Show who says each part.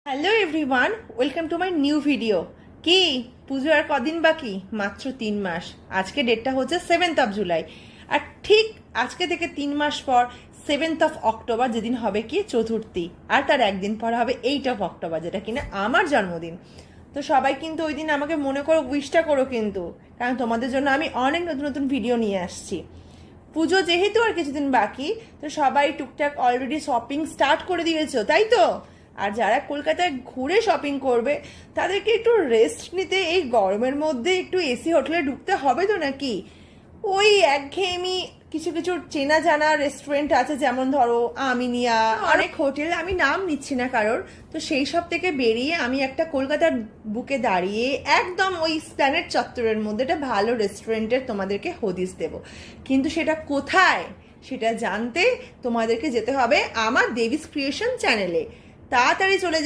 Speaker 1: Hello everyone, welcome to my new video. কি পুজো আর কদিন বাকি? মাত্র 3 মাস। আজকে ডেটটা হচ্ছে 7th জুলাই। আর ঠিক আজকে থেকে 3 মাস পর 7 অক্টোবর, যেদিন হবে কি চতুর্থী, আর তার একদিন পর হবে 8 অক্টোবর, যেটা কিনা আমার জন্মদিন। তো সবাই কিন্তু ওই দিন আমাকে মনে করো, উইশটা করো কিন্তু, কারণ তোমাদের জন্য আমি অনেক নতুন নতুন ভিডিও নিয়ে আসছি। পুজো যেহেতু আর কিছুদিন বাকি, তো সবাই টুকটাক অলরেডি শপিং স্টার্ট করে দিয়েছো, তাই তো? আর যারা কলকাতায় ঘুরে শপিং করবে, তাদেরকে একটু রেস্ট নিতে এই গরমের মধ্যে একটু এসি হোটেলে ঢুকতে হবে তো নাকি? ওই একঘেয়েমি কিছু কিছু চেনা জানা রেস্টুরেন্ট আছে, যেমন ধরো আমিনিয়া, অনেক হোটেল, আমি নাম নিচ্ছি না কারোর। তো সেই সব থেকে বেরিয়ে আমি একটা কলকাতার বুকে দাঁড়িয়ে একদম ওই স্প্ল্যানেড চত্বরের মধ্যে একটা ভালো রেস্টুরেন্টের তোমাদেরকে হদিস দেব। কিন্তু সেটা কোথায়, সেটা জানতে তোমাদেরকে যেতে হবে আমার দেবিস ক্রিয়েশন চ্যানেলে। তাড়াতাড়ি চলে